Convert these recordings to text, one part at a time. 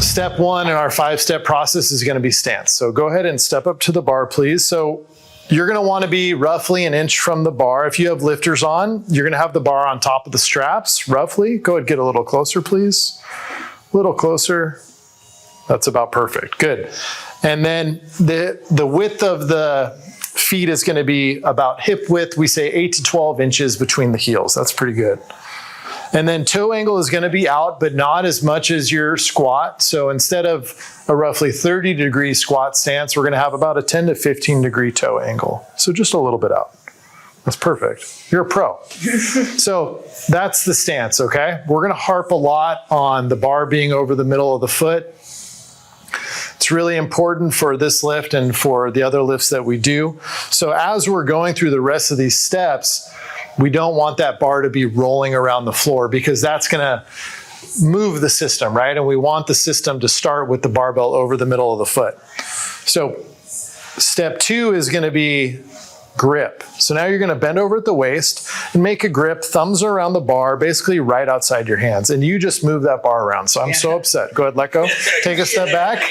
Step one in our 5-step process is going to be stance. So go ahead and step up to the bar, please. So you're going to want to be roughly an inch from the bar. If you have lifters on, you're going to have the bar on top of the straps, roughly. Go ahead, get a little closer, please. A little closer. That's about perfect. Good. And then the width of the feet is going to be about hip width. We say 8 to 12 inches between the heels. That's pretty good. And then toe angle is going to be out, but not as much as your squat. So instead of a roughly 30-degree squat stance, we're going to have about a 10 to 15-degree toe angle. So just a little bit out. That's perfect. You're a pro. So that's the stance, okay? We're going to harp a lot on the bar being over the middle of the foot. It's really important for this lift and for the other lifts that we do. So as we're going through the rest of these steps, we don't want that bar to be rolling around the floor because that's going to move the system, right? And we want the system to start with the barbell over the middle of the foot. So step 2 is going to be grip. So now you're going to bend over at the waist and make a grip, thumbs are around the bar, basically right outside your hands. And you just move that bar around. So I'm so upset. Go ahead, let go. Take a step back.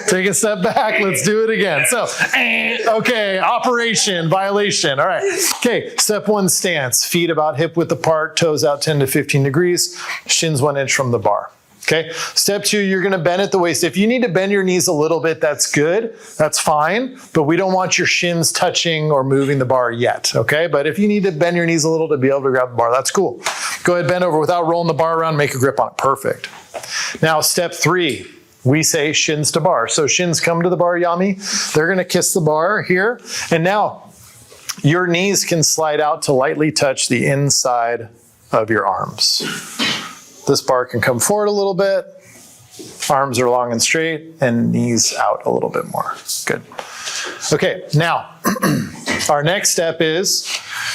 Take a step back. Let's do it again. So, okay, operation, violation. All right. Okay, step 1, stance. Feet about hip width apart, toes out 10 to 15 degrees, shins 1 inch from the bar. Okay, step 2, you're gonna bend at the waist. If you need to bend your knees a little bit, that's good, that's fine, but we don't want your shins touching or moving the bar yet, okay? But if you need to bend your knees a little to be able to grab the bar, that's cool. Go ahead, bend over without rolling the bar around, make a grip on it, perfect. Now, step 3, we say shins to bar. So shins come to the bar, Yami. They're gonna kiss the bar here, and now your knees can slide out to lightly touch the inside of your arms. This bar can come forward a little bit, arms are long and straight, and knees out a little bit more. Good. Okay, now, our next step is,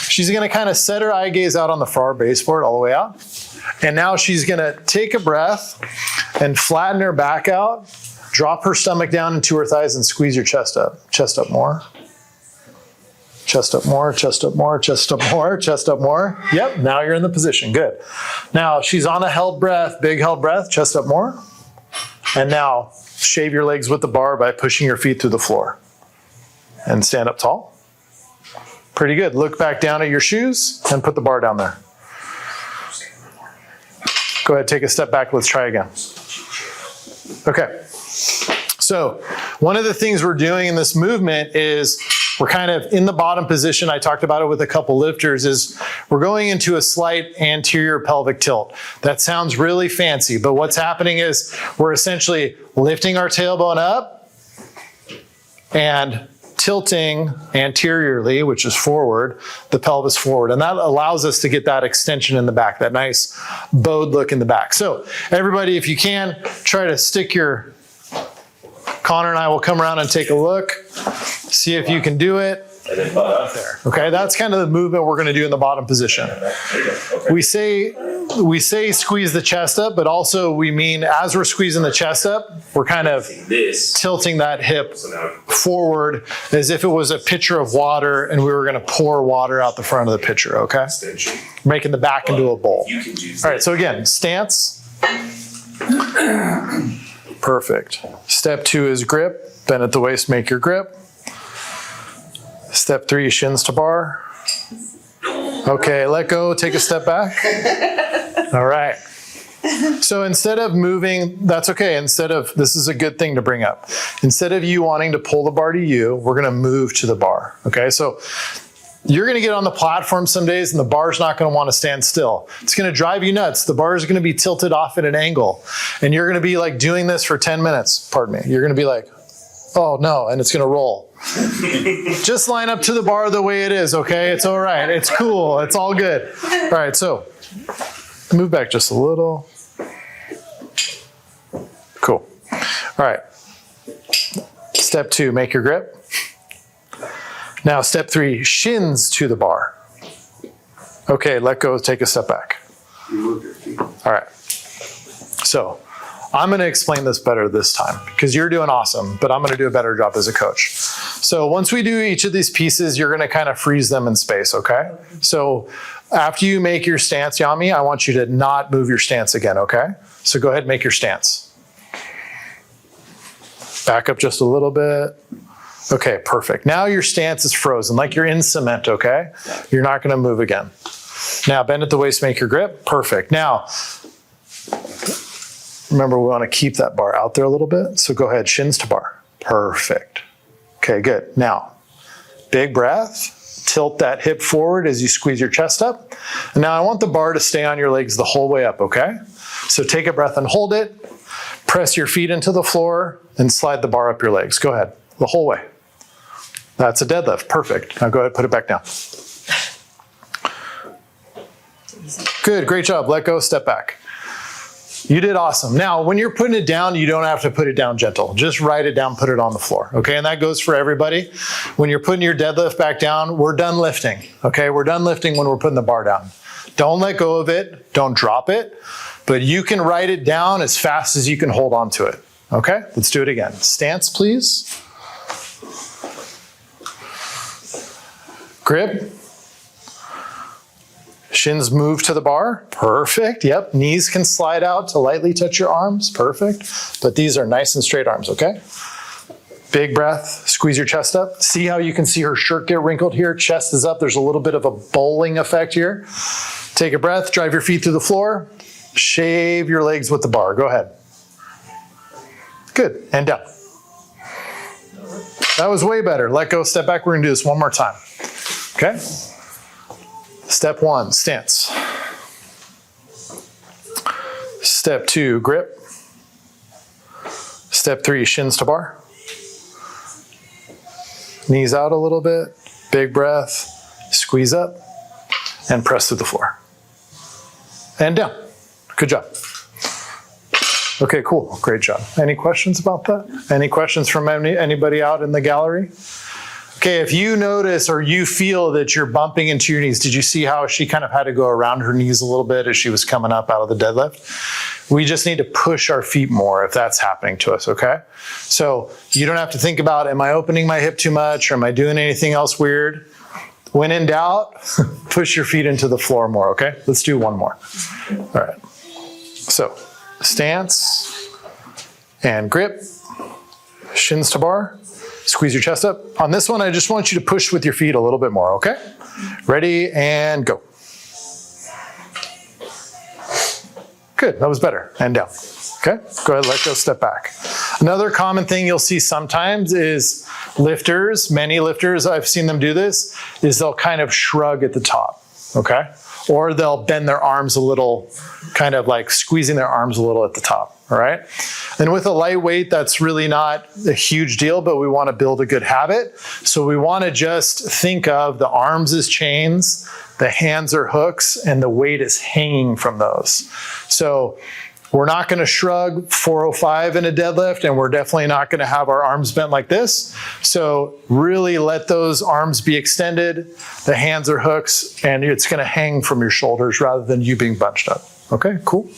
she's gonna kind of set her eye gaze out on the far baseboard all the way out. And now she's gonna take a breath and flatten her back out, drop her stomach down into her thighs and squeeze your chest up. Chest up more. Chest up more, chest up more, chest up more, chest up more. Yep, now you're in the position, good. Now she's on a held breath, big held breath, chest up more. And now shave your legs with the bar by pushing your feet through the floor. And stand up tall. Pretty good. Look back down at your shoes and put the bar down there. Go ahead, take a step back, let's try again. Okay, so one of the things we're doing in this movement is we're kind of in the bottom position. I talked about it with a couple lifters, is we're going into a slight anterior pelvic tilt. That sounds really fancy, but what's happening is we're essentially lifting our tailbone up and tilting anteriorly, which is forward, the pelvis forward. And that allows us to get that extension in the back, that nice bowed look in the back. So everybody, if you can, try to stick your, Connor and I will come around and take a look. See if you can do it. Okay, that's kind of the movement we're going to do in the bottom position. We say squeeze the chest up, but also we mean as we're squeezing the chest up, we're kind of tilting that hip forward as if it was a pitcher of water and we were going to pour water out the front of the pitcher, okay? Making the back into a bowl. All right, so again, stance. Perfect. Step 2 is grip. Bend at the waist, make your grip. Step 3, shins to bar. Okay, let go, take a step back. All right. So instead of moving, that's okay. This is a good thing to bring up. Instead of you wanting to pull the bar to you, we're gonna move to the bar, okay? So you're gonna get on the platform some days and the bar's not gonna wanna stand still. It's gonna drive you nuts. The bar is gonna be tilted off at an angle. And you're gonna be like doing this for 10 minutes, pardon me. You're gonna be like, oh no, and it's gonna roll. Just line up to the bar the way it is, okay? It's all right, it's cool, it's all good. All right, so move back just a little. Cool. All right. Step 2, make your grip. Now step 3, shins to the bar. Okay, let go, take a step back. All right. So I'm going to explain this better this time because you're doing awesome, but I'm going to do a better job as a coach. So once we do each of these pieces, you're going to kind of freeze them in space, okay? So after you make your stance, Yami, I want you to not move your stance again, okay? So go ahead and make your stance. Back up just a little bit. Okay, perfect. Now your stance is frozen, like you're in cement, okay? You're not gonna move again. Now bend at the waist, make your grip. Perfect. Now, remember we wanna keep that bar out there a little bit. So go ahead, shins to bar. Perfect. Okay, good. Now, big breath. Tilt that hip forward as you squeeze your chest up. And now I want the bar to stay on your legs the whole way up, okay? So take a breath and hold it. Press your feet into the floor and slide the bar up your legs. Go ahead, the whole way. That's a deadlift, perfect. Now go ahead, put it back down. Good, great job. Let go, step back. You did awesome. Now, when you're putting it down, you don't have to put it down gentle. Just write it down, put it on the floor, okay? And that goes for everybody. When you're putting your deadlift back down, we're done lifting, okay? We're done lifting when we're putting the bar down. Don't let go of it, don't drop it, but you can write it down as fast as you can hold on to it, okay? Let's do it again. Stance, please. Grip. Shins move to the bar. Perfect. Yep. Knees can slide out to lightly touch your arms. Perfect. But these are nice and straight arms, okay? Big breath. Squeeze your chest up. See how you can see her shirt get wrinkled here? Chest is up. There's a little bit of a bowling effect here. Take a breath. Drive your feet through the floor. Shave your legs with the bar. Go ahead. Good. And down. That was way better. Let go. Step back. We're going to do this one more time. Okay? Step one, stance. Step two, grip. Step three, shins to bar. Knees out a little bit. Big breath. Squeeze up and press to the floor. And down. Good job. Okay, cool. Great job. Any questions about that? Any questions from anybody out in the gallery? Okay, if you notice or you feel that you're bumping into your knees, did you see how she kind of had to go around her knees a little bit as she was coming up out of the deadlift? We just need to push our feet more if that's happening to us, okay? So you don't have to think about, am I opening my hip too much or am I doing anything else weird? When in doubt, push your feet into the floor more, okay? Let's do one more. All right. So stance and grip, shins to bar. Squeeze your chest up. On this one, I just want you to push with your feet a little bit more, okay? Ready, and go. Good, that was better. And down. Okay, go ahead, let go, step back. Another common thing you'll see sometimes is lifters, many lifters, I've seen them do this, is they'll kind of shrug at the top, okay? Or they'll bend their arms a little, kind of like squeezing their arms a little at the top, all right? And with a lightweight, that's really not a huge deal, but we wanna build a good habit. So we wanna just think of the arms as chains, the hands are hooks, and the weight is hanging from those. So we're not gonna shrug 405 in a deadlift, and we're definitely not gonna have our arms bent like this. So really let those arms be extended, the hands are hooks, and it's gonna hang from your shoulders rather than you being bunched up. Okay, cool.